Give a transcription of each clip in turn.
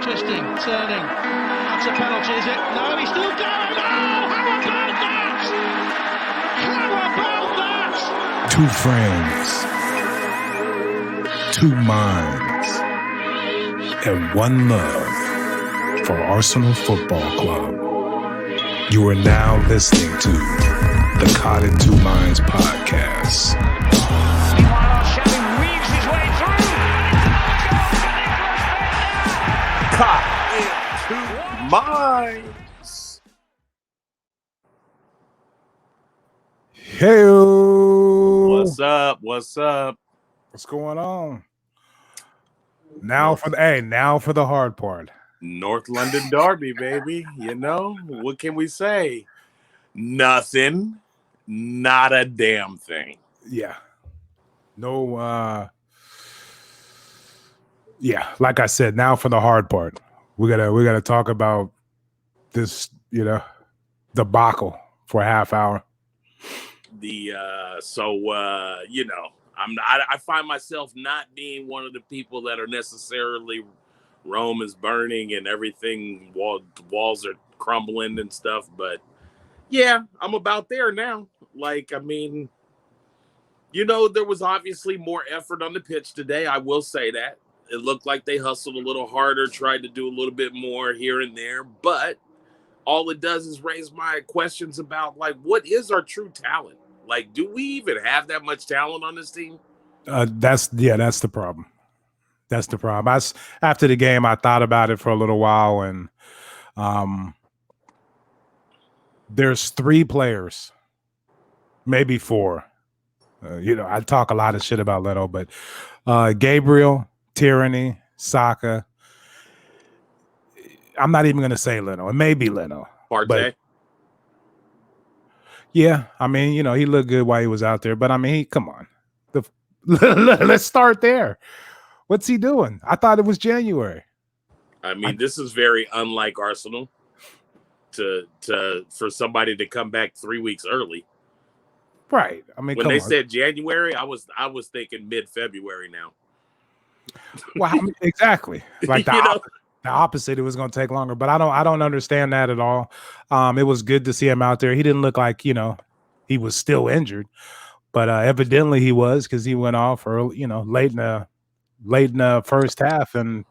twisting, turning. That's a penalty, is it? No, he's still going. Oh, how about that? How about that? Two friends, two minds, and one love for Arsenal Football Club. You are now listening to the Caught in Two Minds podcast. Caught in Two Minds. Hey, What's up? What's up? What's going on? Now for the hard part. North London Derby, baby. You know, what can we say? Nothing. Not a damn thing. Yeah. No, yeah, like I said, now for the hard part. We gotta talk about this, debacle for a half hour. I find myself not being one of the people that are necessarily Rome is burning and everything, walls are crumbling and stuff, but yeah, I'm about there now. There was obviously more effort on the pitch today. I will say that. It looked like they hustled a little harder, tried to do a little bit more here and there, but all it does is raise my questions about, what is our true talent? Do we even have that much talent on this team? That's the problem. That's the problem. After the game, I thought about it for a little while, and there's three players, maybe four. I talk a lot of shit about Leno, but Gabriel, Tierney, Saka. I'm not even going to say Leno. It may be Leno. Partey. Yeah, he looked good while he was out there, but come on. Let's start there. What's he doing? I thought it was January. This is very unlike Arsenal for somebody to come back 3 weeks early. Right. When they said January, I was thinking mid-February now. Well, exactly. The opposite. It was going to take longer, but I don't understand that at all. It was good to see him out there. He didn't look like he was still injured, but evidently he was, because he went off early, late in the first half, and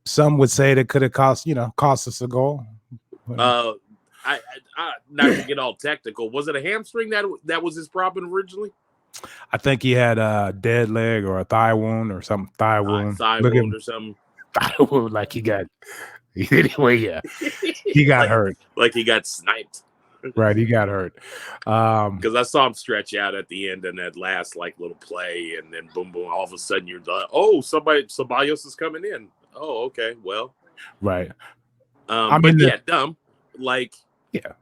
some would say that could have cost us a goal. I not to get all technical, was it a hamstring that was his problem originally? I think he had a dead leg or a thigh wound or something. Thigh wound or something. Thigh wound, like he got. Anyway, yeah, he got hurt. Like he got sniped. Right, he got hurt. Because I saw him stretch out at the end in that last little play, and then boom, boom. All of a sudden, you're like, "Oh, Ceballos is coming in." Oh, okay, well, right. Dumb. Yeah.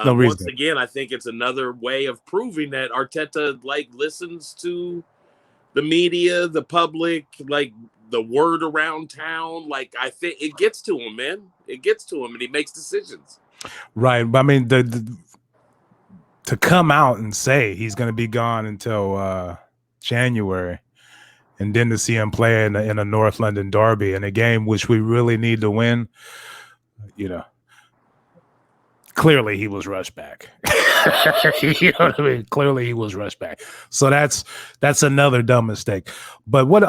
No reason. Once again, I think it's another way of proving that Arteta listens to the media, the public, the word around town. I think it gets to him, man. It gets to him, and he makes decisions. Right, but to come out and say he's going to be gone until January, and then to see him play in a North London derby in a game which we really need to win, clearly he was rushed back. You know what I mean? Clearly he was rushed back. So that's another dumb mistake. But wow,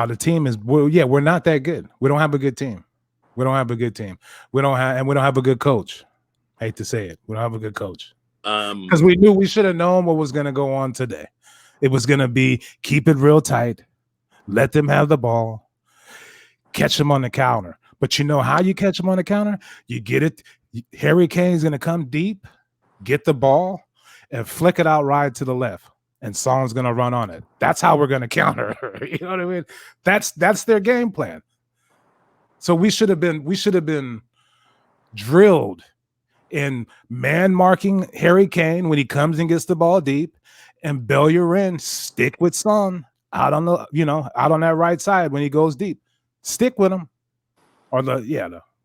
the team is we're not that good. We don't have a good team. We don't have a good team. We don't have a good coach. I hate to say it. We don't have a good coach. Because we should have known what was going to go on today. It was going to be keep it real tight, let them have the ball, catch them on the counter. But you know how you catch them on the counter? You get it. Harry Kane's going to come deep, get the ball, and flick it out right to the left. And Son's going to run on it. That's how we're going to counter. You know what I mean? That's their game plan. So we should have been drilled in man marking Harry Kane when he comes and gets the ball deep, and Bellerin stick with Son out on that right side when he goes deep. Stick with him, or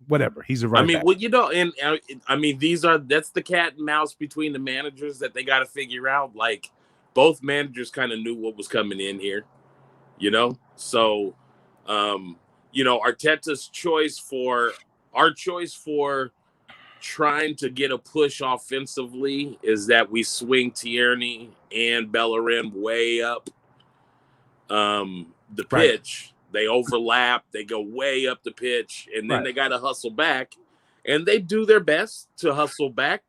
whatever. He's a right back. That's the cat and mouse between the managers that they got to figure out. Both managers kind of knew what was coming in here. you know? So, Arteta's choice for trying to get a push offensively is that we swing Tierney and Bellerin way up the pitch. They overlap, they go way up the pitch, and then they got to hustle back. And they do their best to hustle back,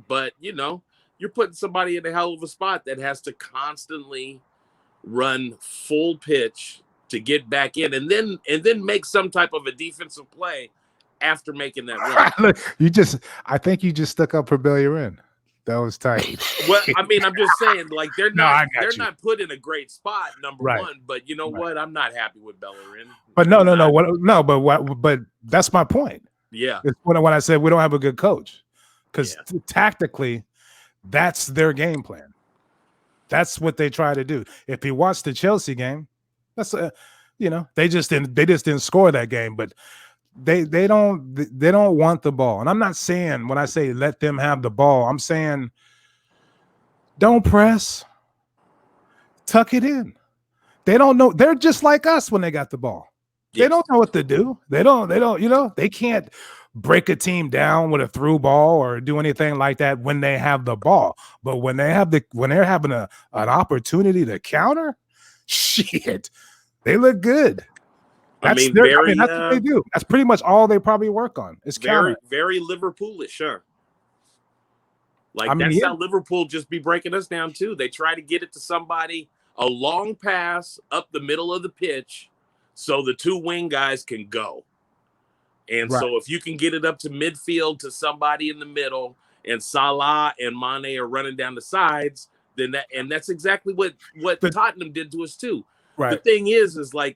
but you're putting somebody in a hell of a spot that has to constantly run full pitch to get back in, and then make some type of a defensive play after making that run. I think you just stuck up for Bellerin. That was tight. Well, I mean, I'm just saying, like they're not put in a great spot, number one. But you know what? I'm not happy with Bellerin. But but that's my point. Yeah, it's when I said we don't have a good coach, because tactically, that's their game plan. That's what they try to do. If you watch the Chelsea game, that's they just didn't score that game, but they don't want the ball. And I'm not saying, when I say let them have the ball, I'm saying don't press, tuck it in. They don't know. They're just like us when they got the ball. They don't know what to do. They don't, they can't break a team down with a through ball or do anything like that when they have the ball. But when they're having an opportunity to counter, shit, they look good. That's that's what they do. That's pretty much all they probably work on. It's very, very Liverpoolish, sure. That's how Liverpool just be breaking us down too. They try to get it to somebody, a long pass up the middle of the pitch, so the two wing guys can go. And so if you can get it up to midfield to somebody in the middle, and Salah and Mane are running down the sides, then that's exactly what Tottenham did to us too. Right. The thing is I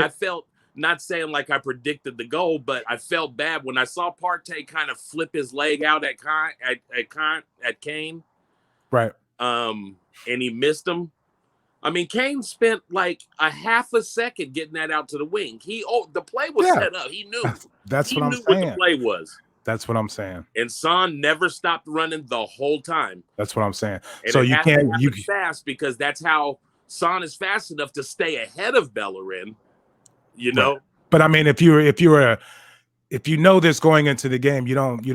felt, not saying like I predicted the goal, but I felt bad when I saw Partey kind of flip his leg out at Kane. Right. And he missed him. I mean, Kane spent like a half a second getting that out to the wing. The play was set up. He knew. That's what I'm saying. What the play was. That's what I'm saying. And Son never stopped running the whole time. That's what I'm saying. And so you can't fast, because that's how Son is fast enough to stay ahead of Bellerin. Right. But I mean, if you know this going into the game, you don't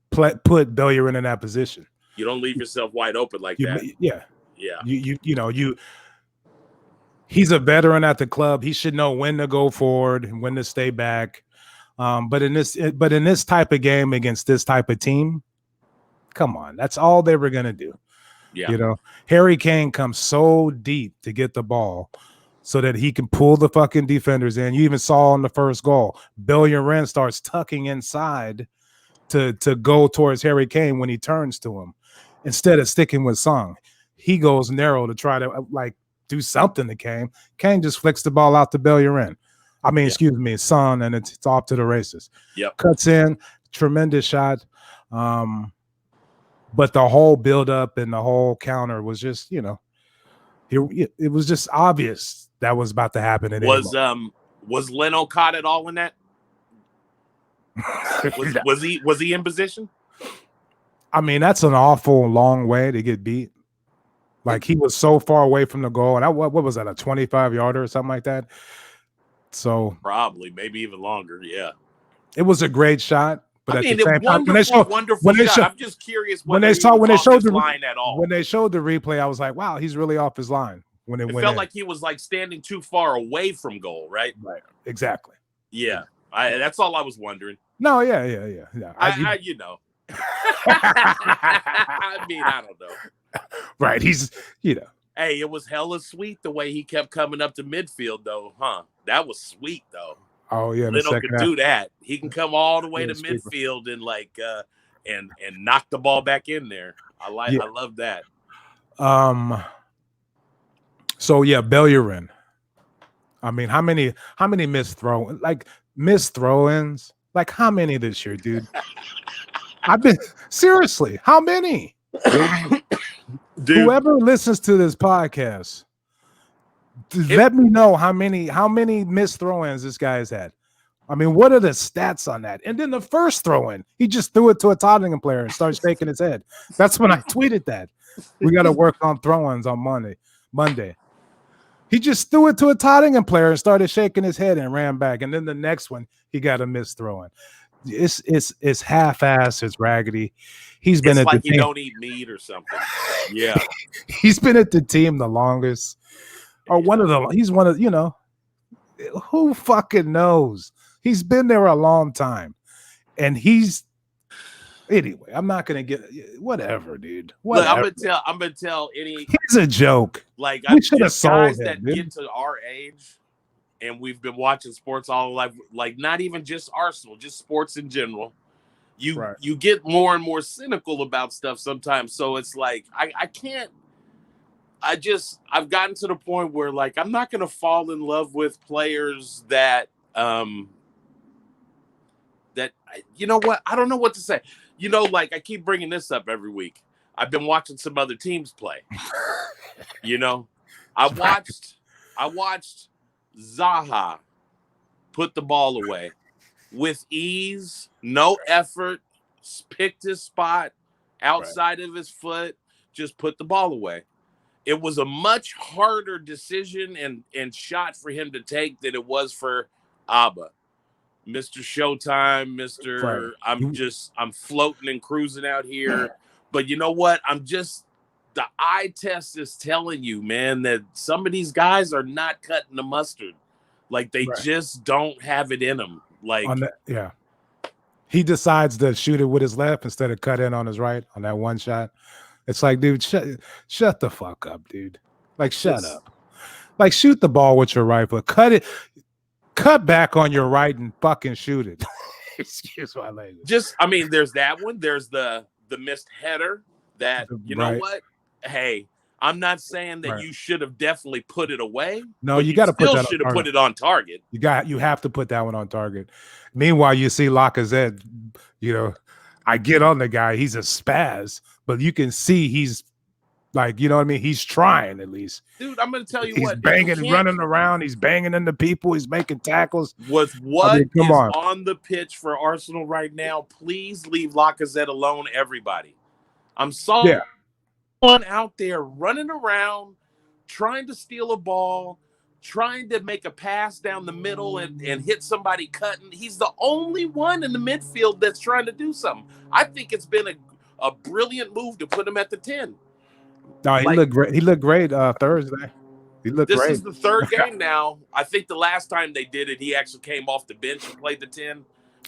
put Bellerin in that position. You don't leave yourself wide open like that. Yeah. He's a veteran at the club. He should know when to go forward and when to stay back. But in this type of game against this type of team, come on, that's all they were gonna do. Yeah. Harry Kane comes so deep to get the ball so that he can pull the fucking defenders in. You even saw in the first goal, Bellerin starts tucking inside to go towards Harry Kane when he turns to him, instead of sticking with Son. He goes narrow to try to do something to Kane. Kane just flicks the ball out to Bellerin. I mean, excuse me, Son, and it's off to the races. Yep. Cuts in, tremendous shot. But the whole build-up and the whole counter was just, it was just obvious that was about to happen. Was Leno caught at all in that? Was he in position? I mean, that's an awful long way to get beat. Like, he was so far away from the goal, and what was that, a 25-yarder or something like that? So probably, maybe even longer. Yeah, it was a great shot. But at the same time, wonderful shot. I'm just curious when they showed the line at all. When they showed the replay, I was like, wow, he's really off his line. When it felt like he was like standing too far away from goal, right? Right, exactly. Yeah, that's all I was wondering. No, yeah. I mean, I don't know. Right, he's Hey, it was hella sweet the way he kept coming up to midfield, though, huh? That was sweet, though. Oh yeah, Leno can do that. He can come all the way to midfield and and knock the ball back in there. I love that. So yeah, Bellerin. I mean, how many missed throw-ins? Like, how many this year, dude? Seriously, how many? Dude. Whoever listens to this podcast, let me know how many missed throw-ins this guy's had. I mean, what are the stats on that? And then the first throw-in, he just threw it to a Tottenham player and started shaking his head. That's when I tweeted that. We got to work on throw-ins on Monday. He just threw it to a Tottenham player and started shaking his head and ran back. And then the next one, he got a miss throwing. It's half-assed. It's raggedy. He's been at like the he team. Don't eat meat or something. Yeah. He's been at the team the longest. Or he's one of, who fucking knows? He's been there a long time. And anyway, I'm not gonna get whatever, dude. Whatever. Look, I'm gonna tell any. He's a joke. Like we should have sold guys him, that dude. get to our age, and we've been watching sports all our life. Like not even just Arsenal, just sports in general. You get more and more cynical about stuff sometimes. So it's like I can't. I've gotten to the point where like I'm not gonna fall in love with players that you know what? I don't know what to say. Like I keep bringing this up every week. I've been watching some other teams play. I watched Zaha put the ball away with ease, no effort, picked his spot outside of his foot, just put the ball away. It was a much harder decision and shot for him to take than it was for Abba. Mr. Showtime, Mr. Right. I'm floating and cruising out here. But you know what? The eye test is telling you, man, that some of these guys are not cutting the mustard. Like they just don't have it in them. Like he decides to shoot it with his left instead of cut in on his right on that one shot. It's like, dude, shut the fuck up, dude. Like, shut up. Like, shoot the ball with your right foot. Cut back on your right and fucking shoot it. Excuse my language. There's that one. There's the missed header that, you know what? Hey, I'm not saying that you should have definitely put it away. No, you got to put that. Should have put it on target. You have to put that one on target. Meanwhile, you see Lacazette. I get on the guy. He's a spaz, but you can see he's like, you know what I mean. He's trying at least. Dude, I'm gonna tell you he's banging and running around. He's banging into people. He's making tackles. With what is on the pitch for Arsenal right now, please leave Lacazette alone, everybody. I'm sorry. Yeah. One out there running around, trying to steal a ball, trying to make a pass down the middle and hit somebody cutting. He's the only one in the midfield that's trying to do something. I think it's been a brilliant move to put him at the 10. No, he looked great. He looked great Thursday. He looked great. This is the third game now. I think the last time they did it, he actually came off the bench and played the 10.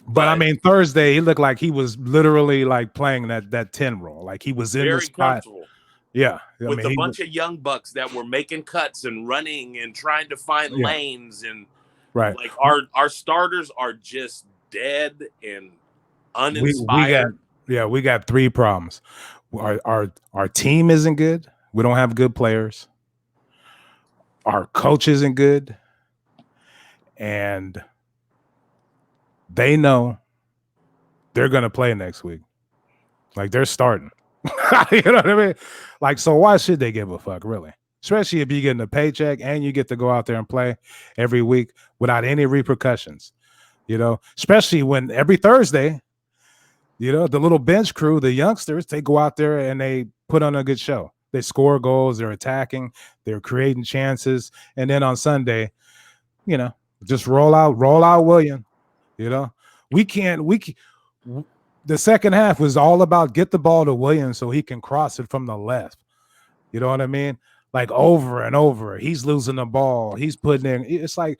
But I mean, Thursday, he looked like he was literally like playing that 10 role. Like he was in the spot. Comfortable. Yeah. With a bunch of young bucks that were making cuts and running and trying to find lanes. And like our starters are just dead and uninspired. We got three problems. Our team isn't good. We don't have good players. Our coach isn't good. And they know they're going to play next week. Like they're starting. You know what I mean? Like, so why should they give a fuck, really? Especially if you're getting a paycheck and you get to go out there and play every week without any repercussions. Especially when every Thursday, the little bench crew, the youngsters, they go out there and they put on a good show. They score goals, they're attacking, they're creating chances. And then on Sunday, just roll out William. The second half was all about get the ball to Williams so he can cross it from the left. You know what I mean? Like over and over. He's losing the ball. He's putting in. It's like,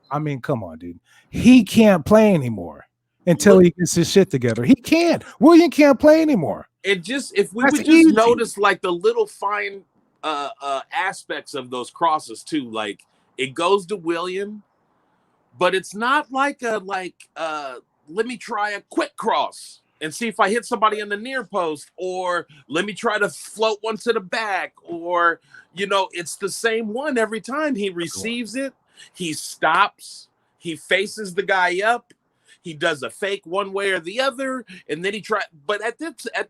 I mean, come on, dude. He can't play anymore until he gets his shit together. He can't. William can't play anymore. If we would just notice like the little fine aspects of those crosses too. Like it goes to William, but it's not like let me try a quick cross and see if I hit somebody in the near post, or let me try to float one to the back, or, it's the same one every time. He receives it, he stops, he faces the guy up, he does a fake one way or the other, and then he tries. But at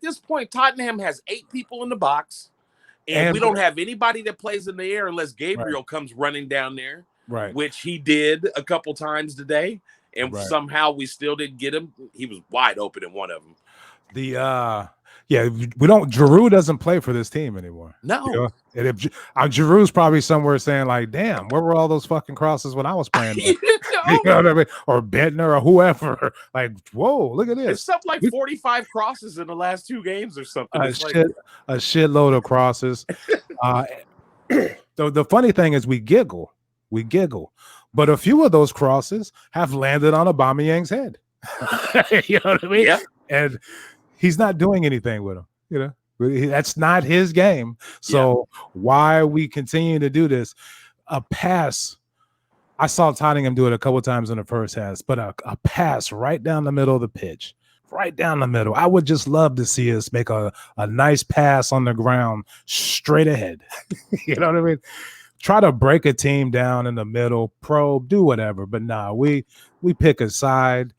this point, Tottenham has 8 people in the box, and we don't have anybody that plays in the air unless Gabriel comes running down there, which he did a couple times today. And somehow we still didn't get him. He was wide open in one of them. Yeah, we don't. Giroud doesn't play for this team anymore. No, you know? And if Giroud's probably somewhere saying like, "Damn, where were all those fucking crosses when I was playing?" You know what I mean? Or Bentner or whoever. Like, whoa, look at this! It's something like 45 crosses in the last 2 games or something. A shitload of crosses. The funny thing is, we giggle, but a few of those crosses have landed on Aubameyang's head. You know what I mean? Yeah. And he's not doing anything with him. You know, that's not his game. So why are we continue to do this? A pass. I saw Tottenham do it a couple times in the first half, but a pass right down the middle of the pitch, right down the middle. I would just love to see us make a nice pass on the ground straight ahead. You know what I mean? Try to break a team down in the middle, probe, do whatever. But nah, we pick a side,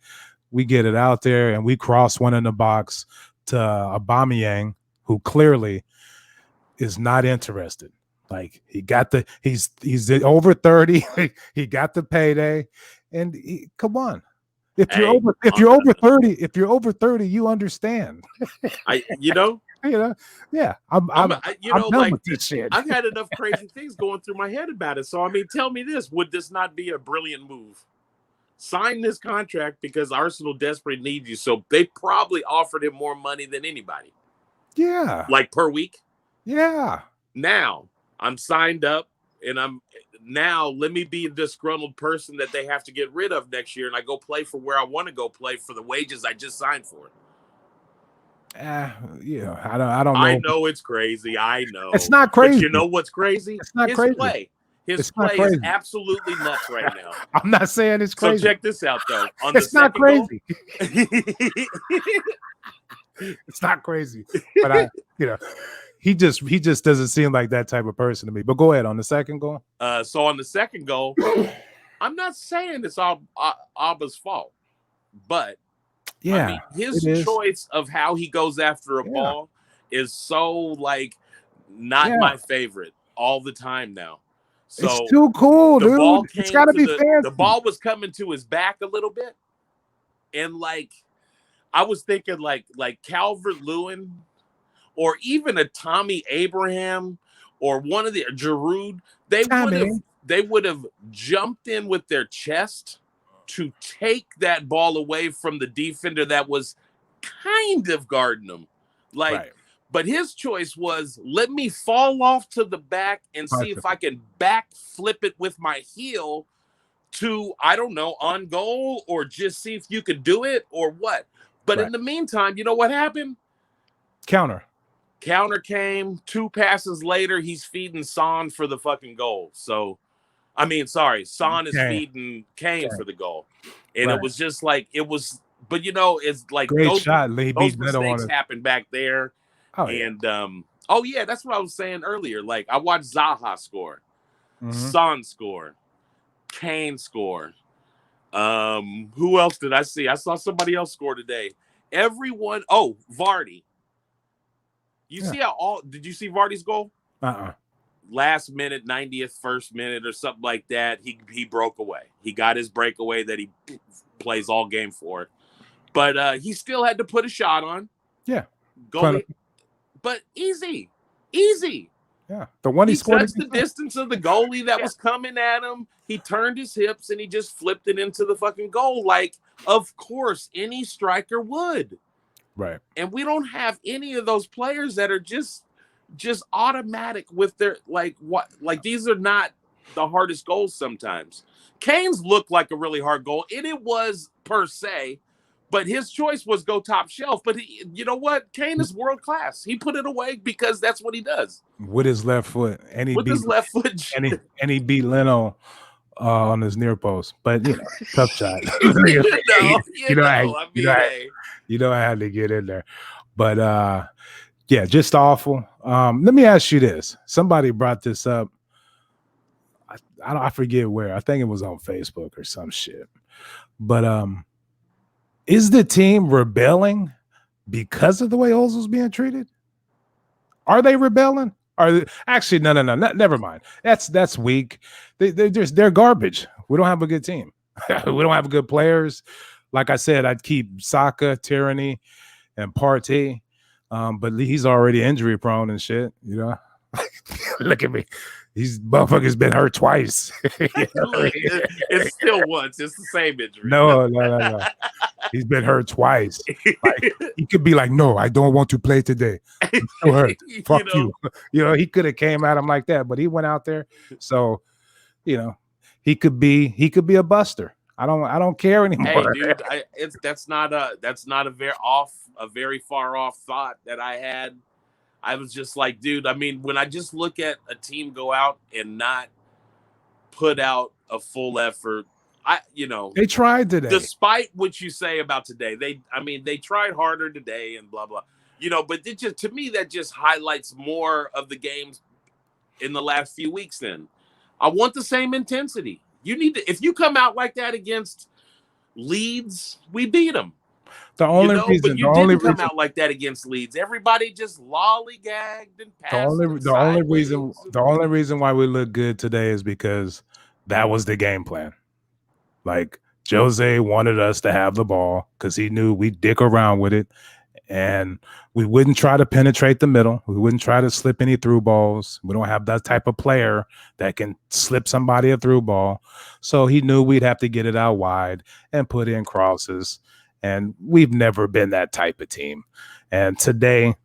we get it out there, and we cross one in the box to Aubameyang, who clearly is not interested. Like he's over 30. He got the payday, and come on. If you're over 30, you understand. Yeah. I'm done with this shit. I've had enough crazy things going through my head about it. So I mean, tell me this: would this not be a brilliant move? Sign this contract because Arsenal desperately needs you. So they probably offered him more money than anybody. Yeah. Like per week. Yeah. Now I'm signed up, and let me be a disgruntled person that they have to get rid of next year, and I go play for where I want to go play for the wages I just signed for. Yeah, I don't know. I know it's crazy. I know it's not crazy. But you know what's crazy? It's not crazy. His play is absolutely nuts right now. I'm not saying it's crazy. So check this out, though. It's not crazy. It's not crazy. But he just doesn't seem like that type of person to me. But go ahead on the second goal. So on the second goal, I'm not saying it's all Abba's fault, but yeah, I mean, his choice of how he goes after a ball is so not my favorite all the time now. So it's too cool, dude. It's got to be fancy. The ball was coming to his back a little bit, and I was thinking like Calvert-Lewin, or even a Tommy Abraham, or one of the Giroud. They would have jumped in with their chest to take that ball away from the defender that was kind of guarding him. But his choice was, let me fall off to the back and see if I can back flip it with my heel to, I don't know, on goal, or just see if you could do it or what. But in the meantime, you know what happened? Counter Came 2 passes later. He's feeding Son for the fucking goal. So, Son is feeding Kane for the goal. And it was just but it's like great those shot. Those mistakes happened back there. Oh, yeah. And that's what I was saying earlier. Like, I watched Zaha score, Son score, Kane score. Who else did I see? I saw somebody else score today. Everyone. Oh, Vardy. Did you see Vardy's goal? Last minute, 90th, first minute, or something like that. He broke away. He got his breakaway that he plays all game for. But he still had to put a shot on. Yeah. Goalie. But easy. Yeah. The one he scored. Touched the distance of the goalie that was coming at him. He turned his hips and he just flipped it into the fucking goal. Like, of course, any striker would. Right. And we don't have any of those players that are just automatic with their these are not the hardest goals sometimes. Kane's looked like a really hard goal, and it was per se, but his choice was go top shelf. But you know what? Kane is world class. He put it away because that's what he does. With his left foot. And he beat Leno on his near post. But tough shot. I had to get in there. But just awful. Let me ask you this. Somebody brought this up. I forget where. I think it was on Facebook or some shit. But is the team rebelling because of the way Ozil's being treated? Are they rebelling? Actually, no. Never mind. That's weak. They're garbage. We don't have a good team. We don't have good players. Like I said, I'd keep Saka, Tierney, and Partey. But he's already injury prone and shit, you know. Look at me. These motherfuckers been hurt twice. Look, it's still once. It's the same injury. No. He's been hurt twice. Like, he could be like, no, I don't want to play today. I'm still hurt. Fuck you. You know, he could have came at him like that, but he went out there. So, you know, he could be a buster. I don't care anymore. Hey, dude, that's not a very far off thought that I had. I was just like, dude, I mean, when I just look at a team go out and not put out a full effort, they tried today. Despite what you say about today, they tried harder today and blah blah. But it just, to me, that just highlights more of the games in the last few weeks. Then I want the same intensity. You need to, if you come out like that against Leeds, we beat them. The only reason, but you didn't come out like that against Leeds. Everybody just lollygagged and passed. The only reason why we look good today is because that was the game plan. Like, Jose wanted us to have the ball because he knew we'd dick around with it, and we wouldn't try to penetrate the middle. We wouldn't try to slip any through balls. We don't have that type of player that can slip somebody a through ball. So he knew we'd have to get it out wide and put in crosses. And we've never been that type of team. And today,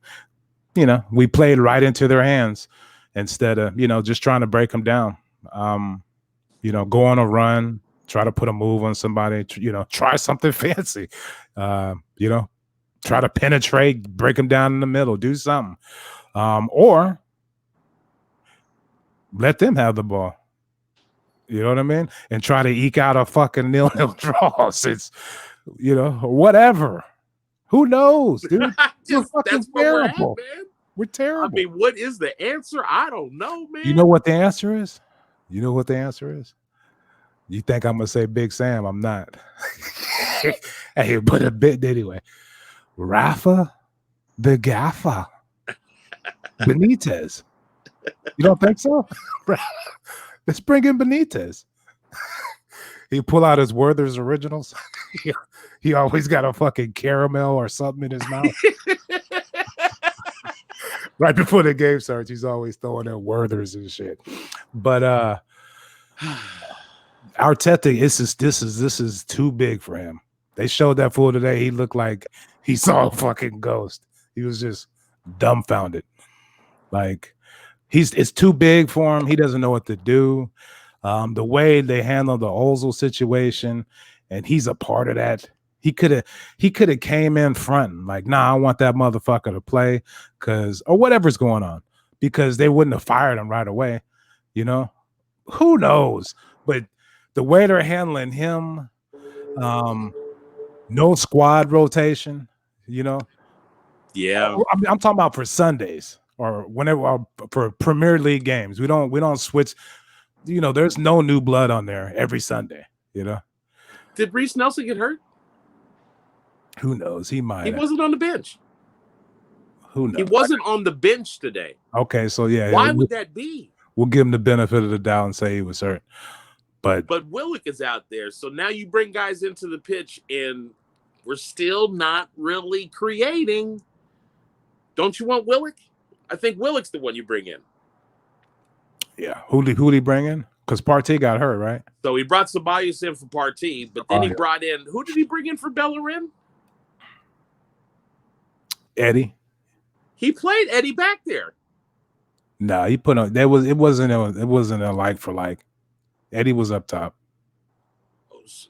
we played right into their hands instead of, just trying to break them down. Go on a run, try to put a move on somebody, try something fancy, try to penetrate, break them down in the middle, do something. Or let them have the ball. You know what I mean? And try to eke out a fucking 0-0 draw. It's, whatever. Who knows, dude? We're fucking terrible. We're terrible. I mean, what is the answer? I don't know, man. You know what the answer is? You think I'm gonna say Big Sam? I'm not. Hey, but a bit anyway. Rafa the Gaffer Benitez. You don't think so? Let's bring in Benitez. He pull out his Werther's Originals. He always got a fucking caramel or something in his mouth. Right before the game starts, he's always throwing in Werther's and shit. But Arteta, this is too big for him. They showed that fool today. He looked like he saw a fucking ghost. He was just dumbfounded. Like, it's too big for him. He doesn't know what to do. The way they handled the Ozil situation, and he's a part of that. He could have came in front like, nah, I want that motherfucker to play or whatever's going on, because they wouldn't have fired him right away. Who knows? But the way they're handling him, no squad rotation, Yeah, I'm talking about for Sundays or whenever for Premier League games. We don't switch. There's no new blood on there every Sunday. Did Reece Nelson get hurt? Who knows? He might. He wasn't on the bench. Who knows? He wasn't on the bench today. Okay, so yeah. Why would that be? We'll give him the benefit of the doubt and say he was hurt. But Willock is out there. So now you bring guys into the pitch and we're still not really creating. Don't you want Willock? I think Willock's the one you bring in. Yeah. Who'd he bring in? Because Partey got hurt, right? So he brought Ceballos in for Partey, but then he brought in, who did he bring in for Bellerin? Eddie. He played Eddie back there. No, he put on. It wasn't a like for like. Eddie was up top.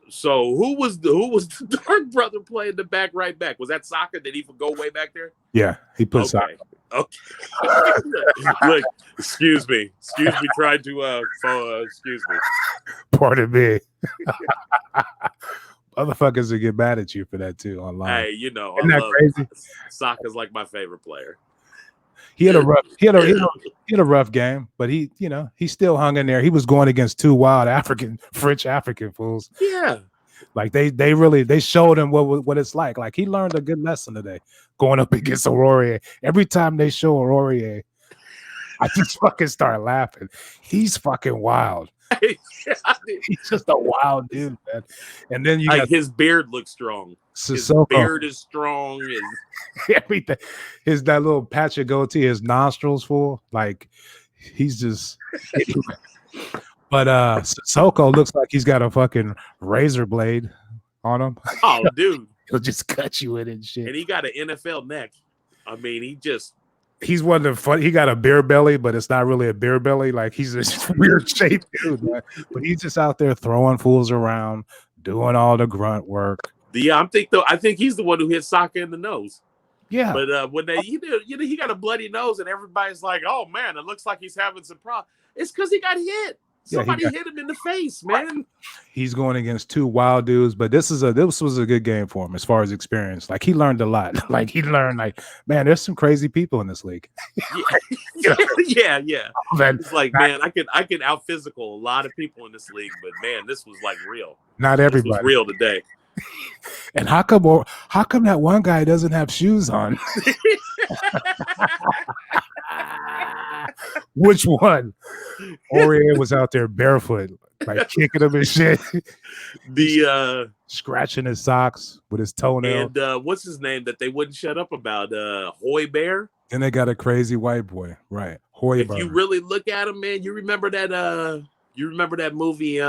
So who was the dark brother playing the back right back? Was that Saka? Did he go way back there? Yeah, he put Saka. Okay. Look, excuse me. Tried to excuse me. Pardon me. Motherfuckers will get mad at you for that too online. Hey, isn't that crazy? Saka's like my favorite player. He had a rough game, but he still hung in there. He was going against two wild French African fools. Yeah. Like they showed him what it's like. Like, he learned a good lesson today going up against Aurorier. Every time they show Aurorier, I just fucking start laughing. He's fucking wild. He's just a wild dude, man. And then you like got his beard looks strong. Sissoko. His beard is strong. Everything. That little patch of goatee, his nostrils full. Like he's just but Sissoko looks like he's got a fucking razor blade on him. Oh, dude. He'll just cut you in and shit. And he got an NFL neck. I mean, he's one of the fun. He got a beer belly, but it's not really a beer belly. Like he's a weird shaped dude, man. But he's just out there throwing fools around, doing all the grunt work. I think he's the one who hit Saka in the nose. Yeah. But when he got a bloody nose and everybody's like, "Oh man, it looks like he's having some problems." It's because he got hit. Somebody hit him in the face, man. He's going against two wild dudes, but this was a good game for him as far as experience. Like he learned a lot. Like he learned, man, there's some crazy people in this league. Yeah. Man, it's like, man, I can out physical a lot of people in this league, but man, this was like real. Not everybody. This was real today. And how come that one guy doesn't have shoes on? Which one? Aurier was out there barefoot, like kicking him and shit. The scratching his socks with his toenail. And what's his name that they wouldn't shut up about? Højbjerg. And they got a crazy white boy, right? Højbjerg. If you really look at him, man, you remember that movie?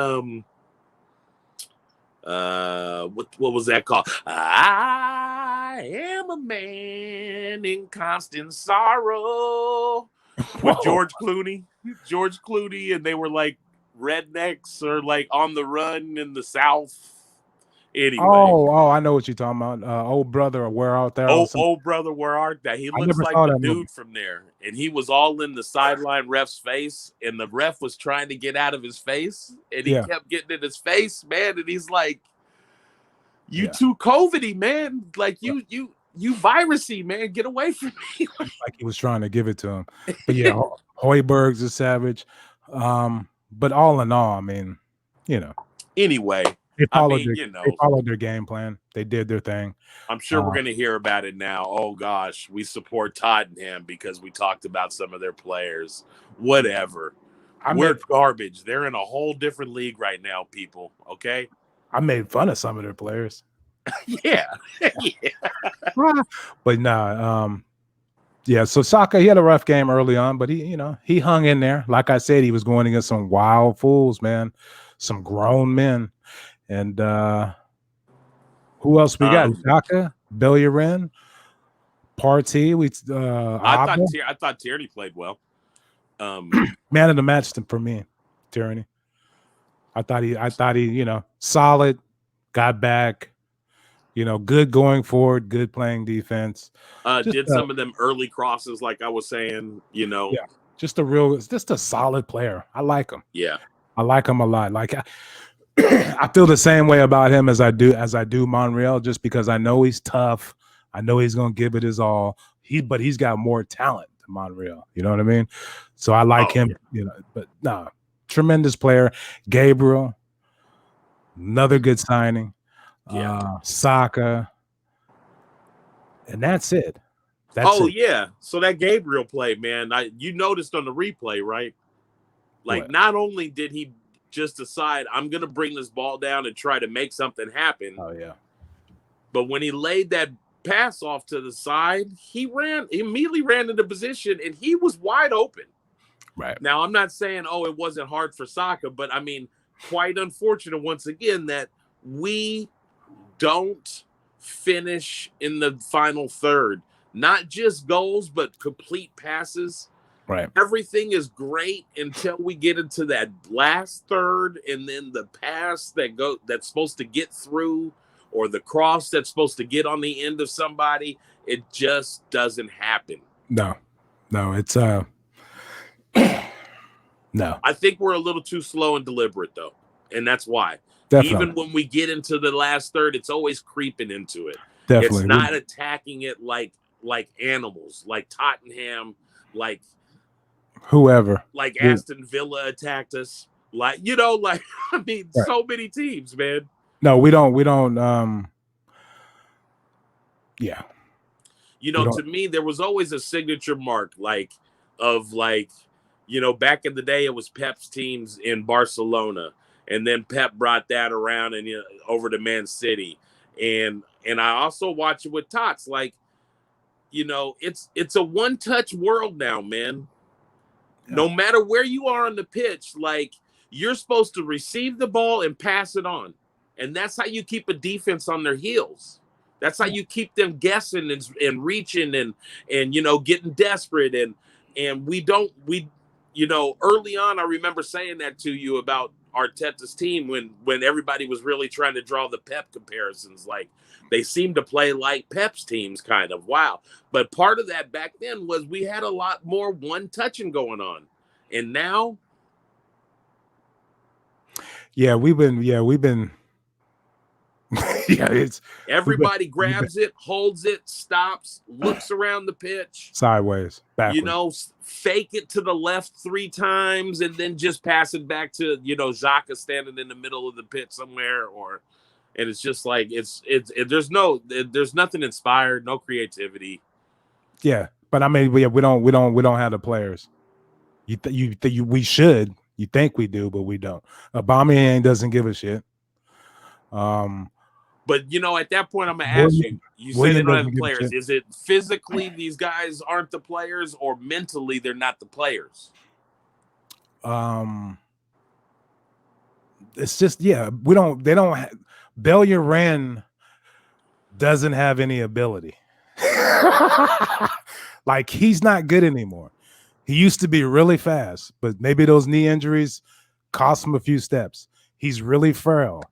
What was that called? I am a man in constant sorrow. With George Clooney, and they were like rednecks or like on the run in the South. Anyway. Oh, I know what you're talking about. Old brother, where art thou? Old brother, where art thou? He looks like the dude from there, and he was all in the sideline ref's face, and the ref was trying to get out of his face, and he kept getting in his face, man. And he's like, "You too COVIDy, man. Like you virusy, man. Get away from me." Like he was trying to give it to him. But yeah, Højbjerg's a savage. But all in all, I mean, Anyway, they followed their game plan. They did their thing. I'm sure we're going to hear about it now. Oh gosh, we support Tottenham because we talked about some of their players. Whatever. We're garbage. They're in a whole different league right now, people. Okay. I made fun of some of their players. Yeah. But nah, so Saka, he had a rough game early on, but he hung in there. Like I said, he was going against some wild fools, man, some grown men. And who else we got? Saka, Bellerin, Partey. I thought Tierney played well. Man of the match for me, Tierney. I thought he, solid, got back. Good going forward, good playing defense. Did some of them early crosses, like I was saying, Yeah, just a solid player. I like him. Yeah, I like him a lot. Like I feel the same way about him as I do Monreal, just because I know he's tough. I know he's gonna give it his all. But he's got more talent than Monreal. You know what I mean? So I like him. Yeah. But no, tremendous player. Gabriel, another good signing. Saka, and that's it. So that Gabriel play, man, you noticed on the replay, right? Like, not only did he just decide, I'm gonna bring this ball down and try to make something happen, but when he laid that pass off to the side, he immediately ran into position, and he was wide open. Right. Now, I'm not saying it wasn't hard for Saka, but I mean, quite unfortunate once again that we don't finish in the final third. Not just goals, but complete passes. Right. Everything is great until we get into that last third, and then the pass that's supposed to get through, or the cross that's supposed to get on the end of somebody, it just doesn't happen. No, it's no. I think we're a little too slow and deliberate, though, and that's why. Definitely. Even when we get into the last third, it's always creeping into it. Definitely. It's not attacking it like animals, like Tottenham, like whoever, like Aston Villa attacked us. Like, I mean, so many teams, man. No, we don't. Yeah. To me, there was always a signature mark, back in the day, it was Pep's teams in Barcelona, and then Pep brought that around and over to Man City, and I also watch it with Tots. Like, it's a one-touch world now, man. Yeah. No matter where you are on the pitch, like, you're supposed to receive the ball and pass it on, and that's how you keep a defense on their heels. That's how you keep them guessing and reaching and getting desperate and early on, I remember saying that to you about Arteta's team when everybody was really trying to draw the Pep comparisons. Like, they seemed to play like Pep's teams, kind of. Wow. But part of that back then was we had a lot more one-touching going on. And now? Yeah, we've been it's everybody grabs it, holds it, stops, looks around the pitch sideways, backwards. Fake it to the left 3 times and then just pass it back to Xhaka standing in the middle of the pitch somewhere, and it's just like there's nothing inspired, no creativity. Yeah, but I mean, we don't have the players. We should. You think we do, but we don't. Aubameyang doesn't give a shit. But at that point, I'm gonna ask you. You said they don't have the players. Is it physically these guys aren't the players, or mentally they're not the players? It's just They don't. Bellerin doesn't have any ability. Like, he's not good anymore. He used to be really fast, but maybe those knee injuries cost him a few steps. He's really frail.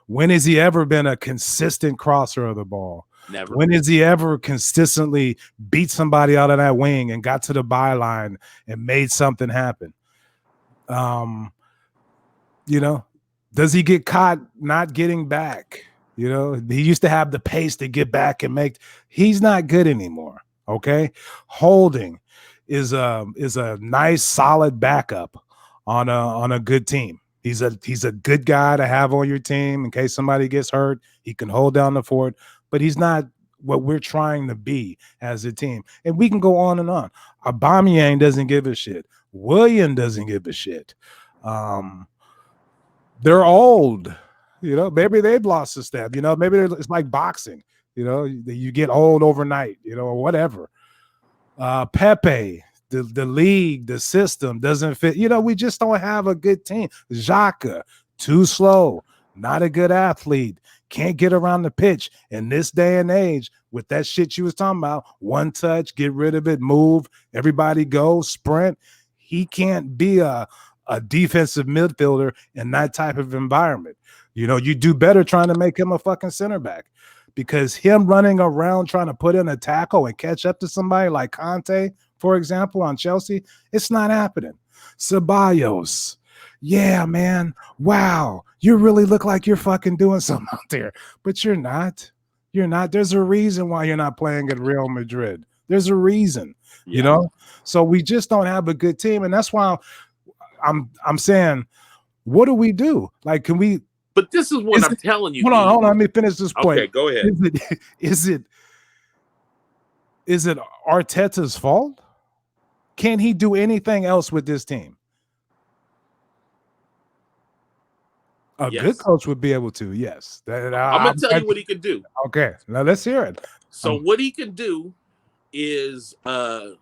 When has he ever been a consistent crosser of the ball? Never. When has he ever consistently beat somebody out of that wing and got to the byline and made something happen? Does he get caught not getting back? He used to have the pace to get back and make. He's not good anymore. Okay, Holding is a nice solid backup on a good team. He's a good guy to have on your team in case somebody gets hurt. He can hold down the fort, but he's not what we're trying to be as a team. And we can go on and on. Aubameyang doesn't give a shit. Willian doesn't give a shit. They're old. Maybe they've lost a step. Maybe it's like boxing. You get old overnight. Or whatever. Pepe. The league, the system doesn't fit. We just don't have a good team. Xhaka, too slow, not a good athlete, can't get around the pitch. In this day and age, with that shit you was talking about, one touch, get rid of it, move, everybody go, sprint. He can't be a defensive midfielder in that type of environment. You do better trying to make him a fucking center back, because him running around trying to put in a tackle and catch up to somebody like Conte, for example, on Chelsea, it's not happening. Ceballos, yeah, man, wow, you really look like you're fucking doing something out there, but you're not. You're not. There's a reason why you're not playing at Real Madrid. There's a reason, So we just don't have a good team, and that's why I'm saying, what do we do? Like, can we? But this is what I'm telling you. Hold on. Let me finish this point. Okay, go ahead. Is it Arteta's fault? Can he do anything else with this team? Yes. Good coach would be able to, yes. I'm going to tell you what he can do. Okay, now let's hear it. So what he can do is I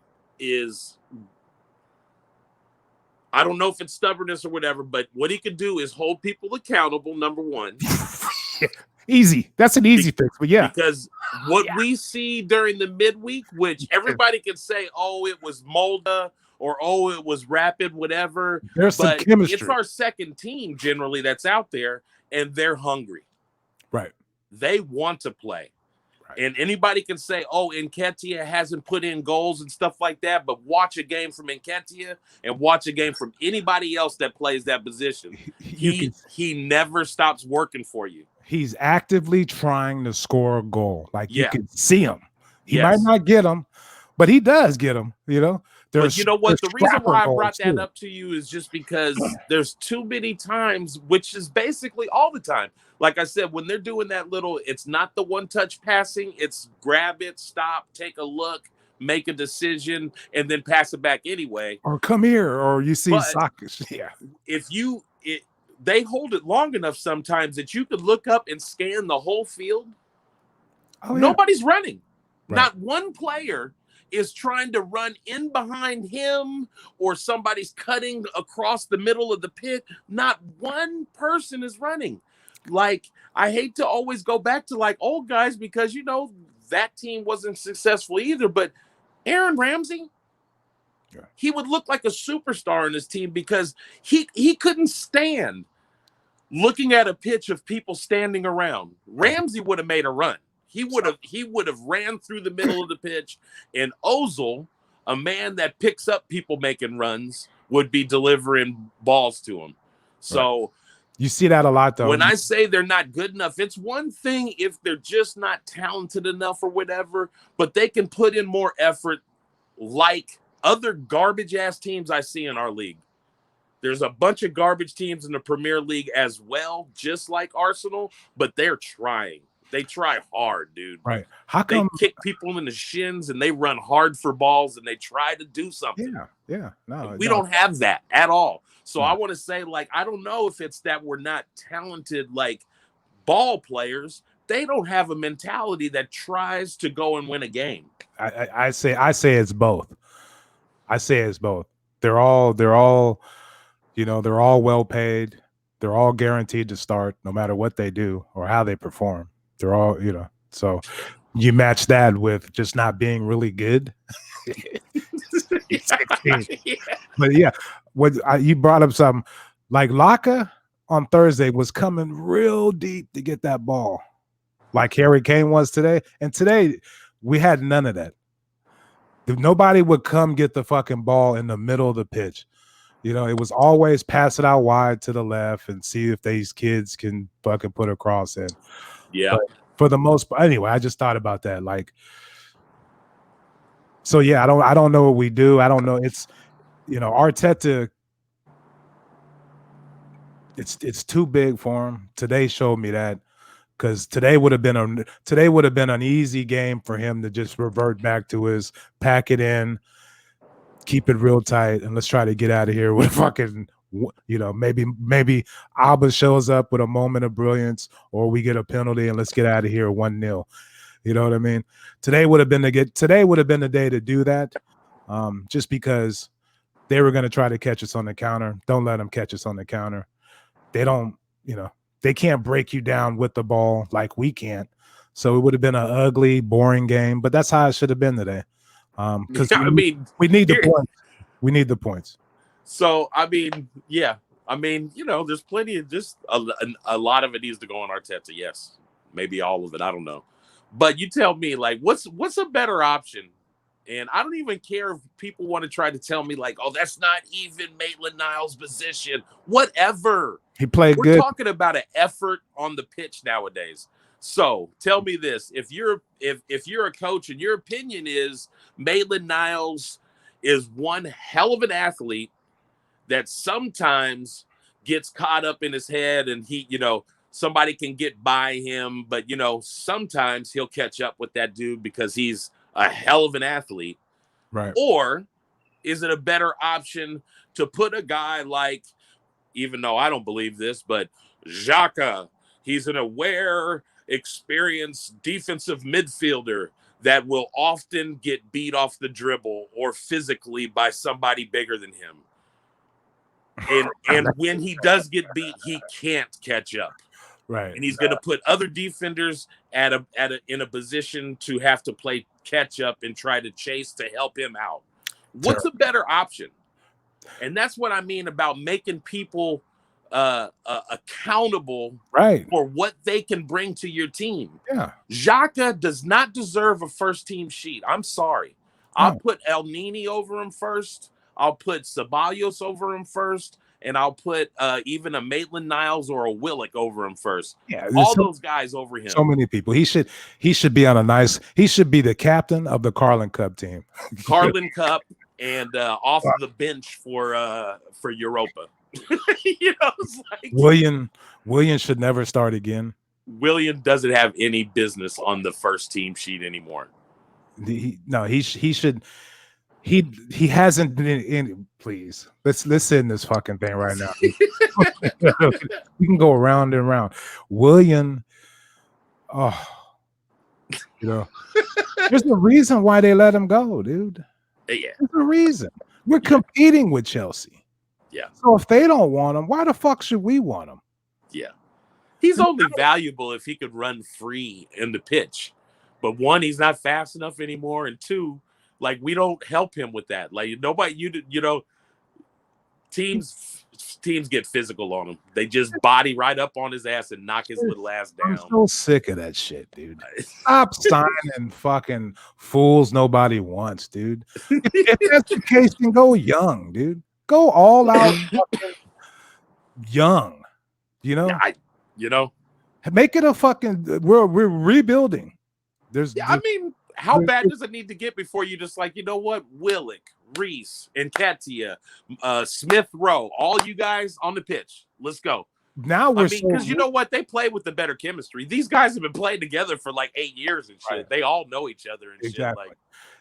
don't know if it's stubbornness or whatever, but what he can do is hold people accountable, number one. Easy. That's an easy fix, but yeah. Because what we see during the midweek, which everybody can say, oh, it was Molda or oh, it was Rapid, whatever. There's some chemistry. It's our second team generally that's out there, and they're hungry. Right. They want to play. Right. And anybody can say, oh, Nketiah hasn't put in goals and stuff like that, but watch a game from Nketiah and watch a game from anybody else that plays that position. He never stops working for you. He's actively trying to score a goal. Like, you can see him. He might not get them, but he does get them, But you know what? The reason why I brought that up to you is just because there's too many times, which is basically all the time. Like I said, when they're doing that little, it's not the one-touch passing. It's grab it, stop, take a look, make a decision, and then pass it back anyway. Or come here, or you see soccer. Yeah. They hold it long enough sometimes that you could look up and scan the whole field. Oh, yeah. Nobody's running. Right. Not one player is trying to run in behind him, or somebody's cutting across the middle of the pit. Not one person is running. Like, I hate to always go back to like old guys, because that team wasn't successful either, but Aaron Ramsey, he would look like a superstar in his team, because he couldn't stand looking at a pitch of people standing around. Ramsey would have made a run. He would have ran through the middle of the pitch, and Ozil, a man that picks up people making runs, would be delivering balls to him. So you see that a lot, though. When I say they're not good enough, it's one thing if they're just not talented enough or whatever, but they can put in more effort, like other garbage ass teams I see in our league. There's a bunch of garbage teams in the Premier League as well, just like Arsenal, but they're trying. They try hard, dude. Right. How come they kick people in the shins, and they run hard for balls, and they try to do something? Yeah. No, we don't have that at all. So I want to say, like, I don't know if it's that we're not talented, like, ball players. They don't have a mentality that tries to go and win a game. I say it's both. I say it's both. They're all they're all well paid. They're all guaranteed to start no matter what they do or how they perform. They're all, so you match that with just not being really good. But yeah, you brought up something like Laka on Thursday was coming real deep to get that ball, like Harry Kane was today. And today we had none of that. Nobody would come get the fucking ball in the middle of the pitch. It was always pass it out wide to the left and see if these kids can fucking put a cross in. Yeah. But for the most part, anyway, I just thought about that. Like, so yeah, I don't know what we do. I don't know. It's, Arteta, it's too big for him. Today showed me that, because today would have been an easy game for him to just revert back to his pack it in, keep it real tight, and let's try to get out of here with fucking, maybe Alba shows up with a moment of brilliance, or we get a penalty and let's get out of here 1-0. You know what I mean? Today would have been the day to do that, just because they were going to try to catch us on the counter. Don't let them catch us on the counter. They don't, they can't break you down with the ball like we can't. So it would have been an ugly, boring game, but that's how it should have been today. Because we need the points. We need the points. So, there's plenty of just a lot of it needs to go on Arteta. Yes, maybe all of it. I don't know. But you tell me, like, what's a better option? And I don't even care if people want to try to tell me, like, oh, that's not even Maitland-Niles' position. Whatever. He played good. We're talking about an effort on the pitch nowadays. So tell me this: if you're a coach and your opinion is Maitland-Niles is one hell of an athlete that sometimes gets caught up in his head, and he, somebody can get by him, but sometimes he'll catch up with that dude because he's a hell of an athlete, right? Or is it a better option to put a guy like, even though I don't believe this, but Xhaka, he's an aware, experienced defensive midfielder that will often get beat off the dribble or physically by somebody bigger than him. And when he does get beat, he can't catch up. Right. And he's going to put other defenders in a position to have to play catch up and try to chase to help him out. What's a better option? And that's what I mean about making people accountable, right, for what they can bring to your team. Yeah. Xhaka does not deserve a first team sheet. I'm sorry. I'll put El Nini over him first. I'll put Ceballos over him first. And I'll put even a Maitland-Niles or a Willock over him first. Yeah, all those guys over him. So many people. He should be on he should be the captain of the Carling Cup team. Carling Cup and off the bench for Europa. It's like William should never start again. William doesn't have any business on the first team sheet anymore. He should. He hasn't been in. Please, let's end this fucking thing right now. We can go around and around. William, there's a reason why they let him go, dude. Yeah, there's a reason. We're competing with Chelsea. Yeah. So if they don't want him, why the fuck should we want him? Yeah. He's only valuable if he could run free in the pitch. But one, he's not fast enough anymore, and two, like, we don't help him with that. Like, nobody, teams get physical on him. They just body right up on his ass and knock his little ass down. I'm so sick of that shit, dude. Stop signing fucking fools nobody wants, dude. If that's the case, then go young, dude. Go all out fucking young. Make it a fucking. We're rebuilding. How bad does it need to get before you just like, you know what, Willick, Reese, Nketiah, Smith Rowe, all you guys on the pitch. Let's go. Now because you know what, they play with the better chemistry. These guys have been playing together for like 8 years and shit. Right. They all know each other and shit. Like,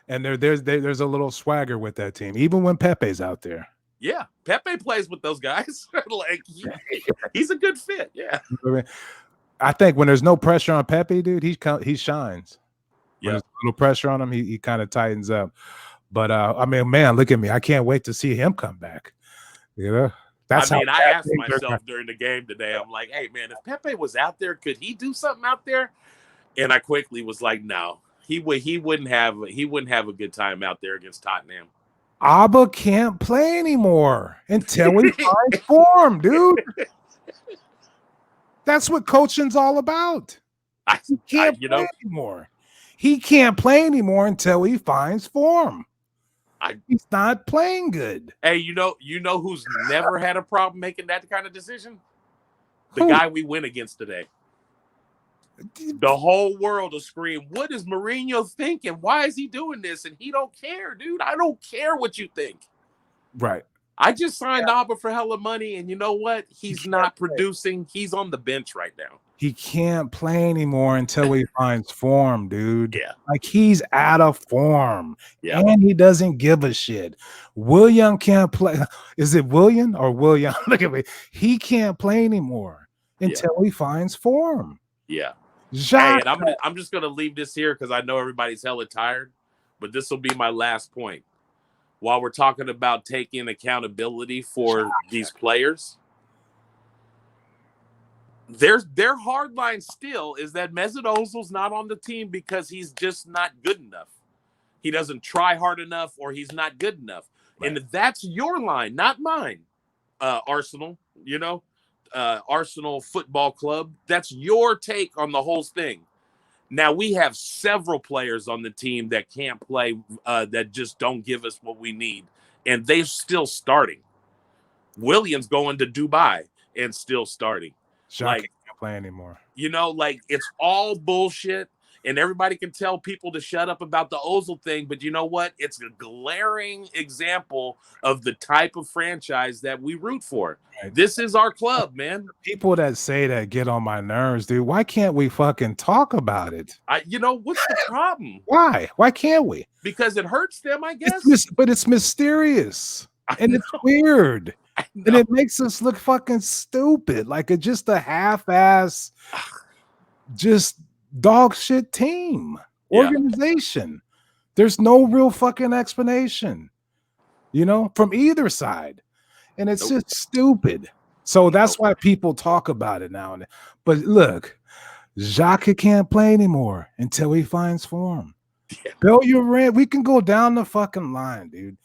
and there's a little swagger with that team, even when Pepe's out there. Yeah, Pepe plays with those guys. Like he's a good fit. Yeah, I think when there's no pressure on Pepe, dude, he shines. When there's a little pressure on him, he kind of tightens up. But man, look at me. I can't wait to see him come back. That's I asked myself during the game today, I'm like, hey man, if Pepe was out there, could he do something out there? And I quickly was like, no, he wouldn't have a good time out there against Tottenham. Abba can't play anymore until he finds form, dude. That's what coaching's all about. He can't play anymore. He can't play anymore until he finds form. He's not playing good. Hey, you know who's never had a problem making that kind of decision? The guy we went against today. The whole world will scream, what is Mourinho thinking? Why is he doing this? And he don't care, dude. I don't care what you think. Right. I just signed Abba for hella money, and you know what? He's not producing. He's on the bench right now. He can't play anymore until he finds form, dude. Yeah. Like, he's out of form. Yeah. And he doesn't give a shit. William can't play. Is it William or William? Look at me. He can't play anymore until he finds form. Yeah. Hey, and I'm just gonna leave this here because I know everybody's hella tired, but this will be my last point. While we're talking about taking accountability for these players, their hard line still is that Mesut Ozil's not on the team because he's just not good enough. He doesn't try hard enough, or he's not good enough. Right. And that's your line, not mine. Arsenal, Arsenal Football Club. That's your take on the whole thing. Now, we have several players on the team that can't play, that just don't give us what we need, and they're still starting. Williams going to Dubai and still starting. Like, can't play anymore. It's all bullshit, and everybody can tell people to shut up about the Ozil thing, but you know what? It's a glaring example of the type of franchise that we root for. Right. This is our club, man. People that say that get on my nerves, dude. Why can't we fucking talk about it? What's the problem? Why? Why can't we? Because it hurts them, I guess. But it's mysterious. And it's weird. And it makes us look fucking stupid. Like it's just a half-ass, just dog shit team, organization. There's no real fucking explanation, from either side. And it's just stupid. So that's why people talk about it now and then. But look, Xhaka can't play anymore until he finds form. Yeah. Bellerin, we can go down the fucking line, dude.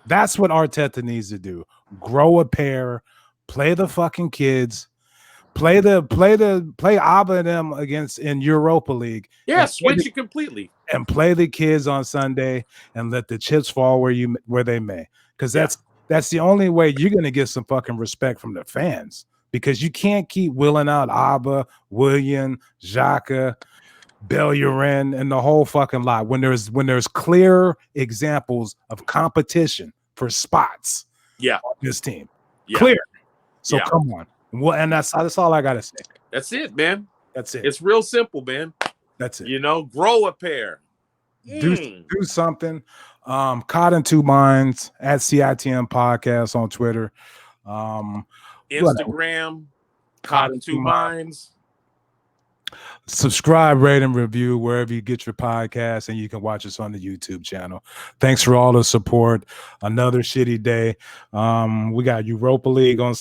That's what Arteta needs to do. Grow a pair, play the fucking kids, play Abba and them in Europa League. Yeah, switch it completely. And play the kids on Sunday and let the chips fall where they may. Because that's the only way you're gonna get some fucking respect from the fans. Because you can't keep willing out Abba, William, Xhaka, Bellerin, and the whole fucking lot when there's clear examples of competition for spots. Yeah, on this team, clear. So come on. Well, and that's all I gotta say. That's it, man. That's it. It's real simple, man. That's it. Grow a pair. Do something. Caught in Two Minds at CITM Podcast on Twitter. Instagram, Caught in Two Minds. Subscribe, rate, and review wherever you get your podcast, and you can watch us on the YouTube channel. Thanks for all the support. Another shitty day. We got Europa League on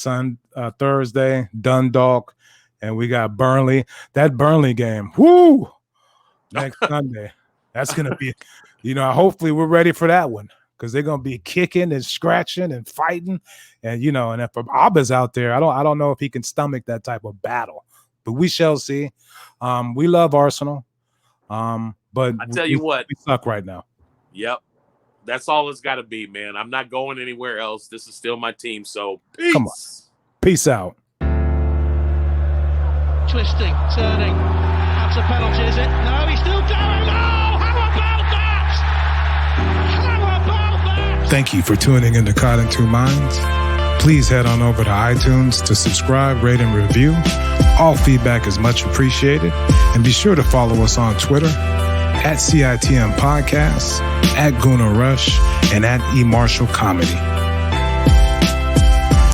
Thursday, Dundalk, and we got Burnley. That Burnley game, woo! Next Sunday. That's gonna be, hopefully we're ready for that one because they're gonna be kicking and scratching and fighting, and and if Abba's out there, I don't know if he can stomach that type of battle. But we shall see. We love Arsenal. But I tell you what, we suck right now. Yep. That's all it's got to be, man. I'm not going anywhere else. This is still my team. So peace. Come on. Peace out. Twisting, turning. That's a penalty, is it? No, he's still going. Oh, how about that? How about that? Thank you for tuning in to Caught in Two Minds. Please head on over to iTunes to subscribe, rate, and review. All feedback is much appreciated. And be sure to follow us on Twitter at CITM Podcasts, at Guna Rush, and at eMarshall Comedy.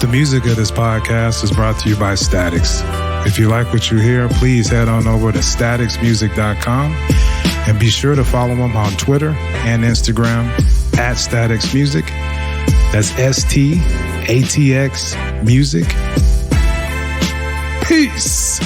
The music of this podcast is brought to you by Statics. If you like what you hear, please head on over to staticsmusic.com and be sure to follow them on Twitter and Instagram at Statics Music. That's STATX Music. Peace.